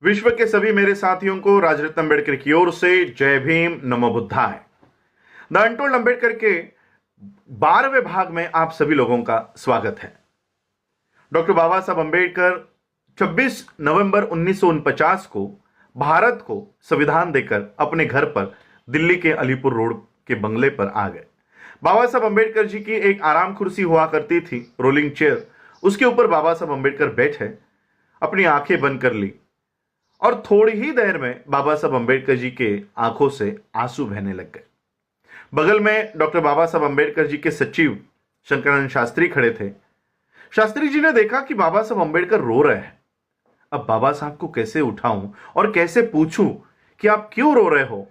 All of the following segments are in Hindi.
विश्व के सभी मेरे साथियों को राजरत्न अम्बेडकर की ओर से जय भीम, नमो बुद्धाय। द अनटोल्ड अम्बेडकर के 12वें भाग में आप सभी लोगों का स्वागत है। डॉक्टर बाबा साहब अम्बेडकर 26 नवंबर 1949 को भारत को संविधान देकर अपने घर पर दिल्ली के अलीपुर रोड के बंगले पर आ गए। बाबा साहब अम्बेडकर जी की एक आराम कुर्सी हुआ करती थी, रोलिंग चेयर। उसके ऊपर बाबा साहब अम्बेडकर बैठे, अपनी आंखें बंद कर ली और थोड़ी ही देर में बाबा साहब अम्बेडकर जी के आंखों से आंसू बहने लग गए। बगल में डॉक्टर बाबा साहब अम्बेडकर जी के सचिव शंकरानंद शास्त्री खड़े थे। शास्त्री जी ने देखा कि बाबा साहब अम्बेडकर रो रहे हैं। अब बाबा साहब को कैसे उठाऊं और कैसे पूछूं कि आप क्यों रो रहे हो।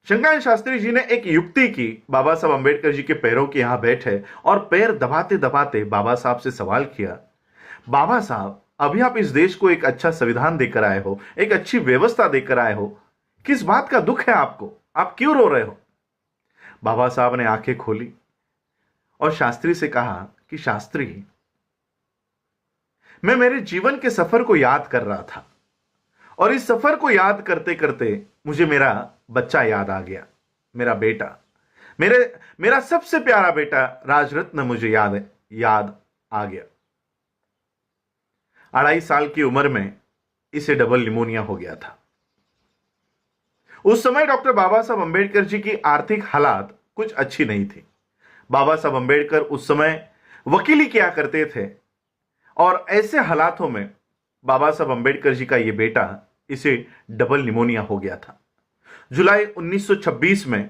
शंकरानंद शास्त्री जी ने एक युक्ति की। बाबा साहब अम्बेडकर जी के पैरों के यहां बैठे और पैर दबाते दबाते बाबा साहब से सवाल किया, बाबा साहब, अभी आप इस देश को एक अच्छा संविधान देकर आए हो, एक अच्छी व्यवस्था देकर आए हो, किस बात का दुख है आपको, आप क्यों रो रहे हो। बाबा साहब ने आंखें खोली और शास्त्री से कहा कि शास्त्री, मैं मेरे जीवन के सफर को याद कर रहा था और इस सफर को याद करते करते मुझे मेरा बच्चा याद आ गया, मेरा बेटा, मेरा सबसे प्यारा बेटा राजरत्न मुझे याद आ गया। 2.5 साल की उम्र में इसे डबल निमोनिया हो गया था। उस समय डॉक्टर बाबा साहब अम्बेडकर जी की आर्थिक हालात कुछ अच्छी नहीं थी। बाबा साहब अम्बेडकर उस समय वकीली किया करते थे और ऐसे हालातों में बाबा साहब अम्बेडकर जी का यह बेटा, इसे डबल निमोनिया हो गया था। जुलाई 1926 में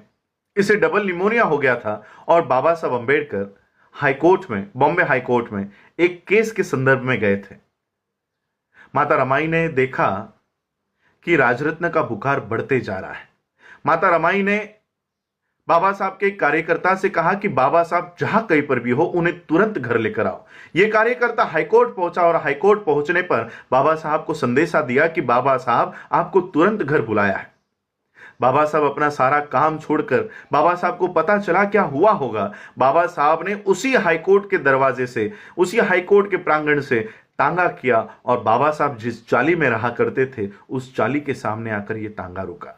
इसे डबल निमोनिया हो गया था और बाबा साहब अम्बेडकर हाईकोर्ट में, बॉम्बे हाईकोर्ट में एक केस के संदर्भ में गए थे। माता रमाई ने देखा कि राजरत्न का बुखार बढ़ते जा रहा है। माता रमाई ने बाबा साहब के कार्यकर्ता से कहा कि बाबा साहब जहां कहीं पर भी हो, उन्हें तुरंत घर लेकर आओ। यह कार्यकर्ता हाईकोर्ट पहुंचा और हाईकोर्ट पहुंचने पर बाबा साहब को संदेशा दिया कि बाबा साहब आपको तुरंत घर बुलाया है। बाबा साहब अपना सारा काम छोड़कर, बाबा साहब को पता चला क्या हुआ होगा, बाबा साहब ने उसी हाईकोर्ट के दरवाजे से, उसी हाईकोर्ट के प्रांगण से तांगा किया और बाबा साहब जिस चाली में रहा करते थे उस चाली के सामने आकर यह तांगा रुका।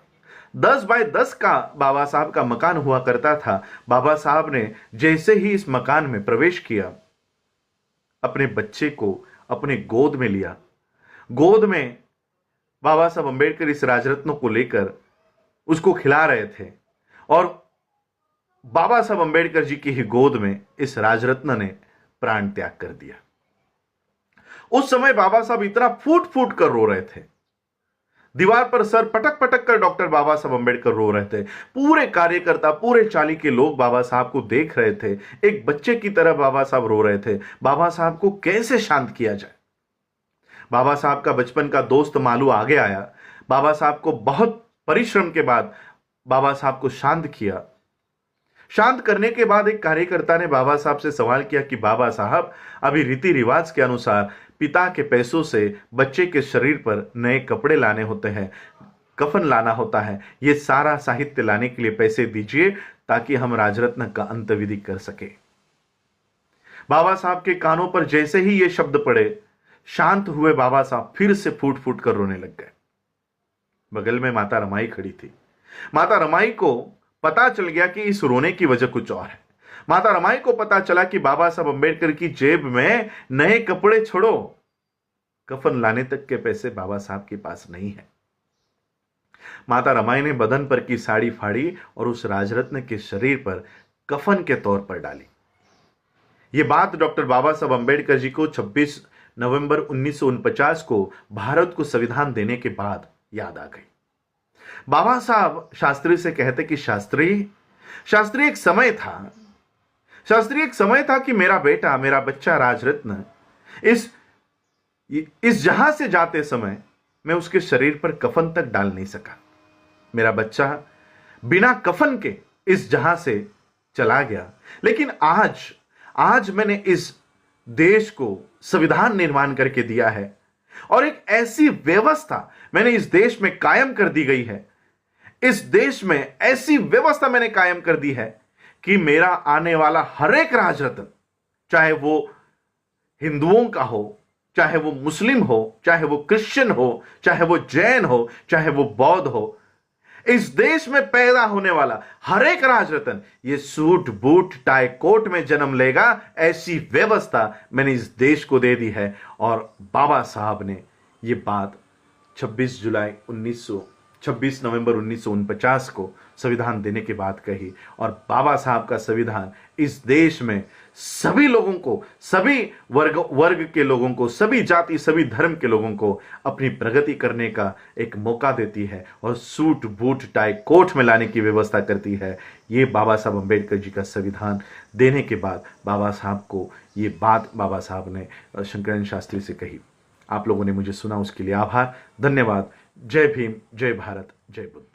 10 बाय 10 का बाबा साहब का मकान हुआ करता था। बाबा साहब ने जैसे ही इस मकान में प्रवेश किया, अपने बच्चे को अपने गोद में लिया। गोद में बाबा साहब अम्बेडकर इस राजरत्न को लेकर उसको खिला रहे थे और बाबा साहब अम्बेडकर जी की ही गोद में इस राजरत्न ने प्राण त्याग कर दिया। उस समय बाबा साहब इतना फूट फूट कर रो रहे थे। दीवार पर सर पटक पटक कर डॉक्टर बाबा साहब अम्बेडकर रो रहे थे। पूरे कार्यकर्ता, पूरे चाली के लोग बाबा साहब को देख रहे थे। एक बच्चे की तरह बाबा साहब रो रहे थे। बाबा साहब को कैसे शांत किया जाए। बाबा साहब का बचपन का दोस्त मालू आगे आया। बाबा साहब को बहुत परिश्रम के बाद बाबा साहब को शांत किया। शांत करने के बाद एक कार्यकर्ता ने बाबा साहब से सवाल किया कि बाबा साहब, अभी रीति रिवाज के अनुसार पिता के पैसों से बच्चे के शरीर पर नए कपड़े लाने होते हैं, कफन लाना होता है, ये सारा साहित्य लाने के लिए पैसे दीजिए ताकि हम राजरत्न का अंत्यविधि कर सके। बाबा साहब के कानों पर जैसे ही ये शब्द पड़े, शांत हुए बाबा साहब फिर से फूट फूट कर रोने लग गए। बगल में माता रमाई खड़ी थी। माता रमाई को पता चल गया कि इस रोने की वजह कुछ और है। माता रमाई को पता चला कि बाबा साहब अम्बेडकर की जेब में नए कपड़े छोड़ो, कफन लाने तक के पैसे बाबा साहब के पास नहीं है। माता रमाई ने बदन पर की साड़ी फाड़ी और उस राजरत्न के शरीर पर कफन के तौर पर डाली। यह बात डॉक्टर बाबा साहब अम्बेडकर जी को 26 नवंबर 1949 को भारत को संविधान देने के बाद याद आ गई। बाबा साहब शास्त्री से कहते कि शास्त्री एक समय था कि मेरा बेटा, मेरा बच्चा राजरत्न इस जहां से जाते समय मैं उसके शरीर पर कफन तक डाल नहीं सका। मेरा बच्चा बिना कफन के इस जहां से चला गया। लेकिन आज मैंने इस देश को संविधान निर्माण करके दिया है और एक ऐसी व्यवस्था मैंने इस देश में कायम कर दी गई है। इस देश में ऐसी व्यवस्था मैंने कायम कर दी है कि मेरा आने वाला हर एक राजरत्न, चाहे वो हिंदुओं का हो, चाहे वो मुस्लिम हो, चाहे वो क्रिश्चियन हो, चाहे वो जैन हो, चाहे वो बौद्ध हो, इस देश में पैदा होने वाला हर एक राजरत्न ये सूट बूट टाई कोट में जन्म लेगा, ऐसी व्यवस्था मैंने इस देश को दे दी है। और बाबा साहब ने ये बात 26 नवंबर 1949 को संविधान देने के बाद कही। और बाबा साहब का संविधान इस देश में सभी लोगों को, सभी वर्ग के लोगों को, सभी जाति, सभी धर्म के लोगों को अपनी प्रगति करने का एक मौका देती है और सूट बूट टाई कोट में लाने की व्यवस्था करती है। ये बाबा साहब अम्बेडकर जी का संविधान देने के बाद बाबा साहब को ये बात बाबा साहब ने शंकरानंद शास्त्री से कही। आप लोगों ने मुझे सुना, उसके लिए आभार, धन्यवाद। जय भीम, जय भारत, जय बुद्ध।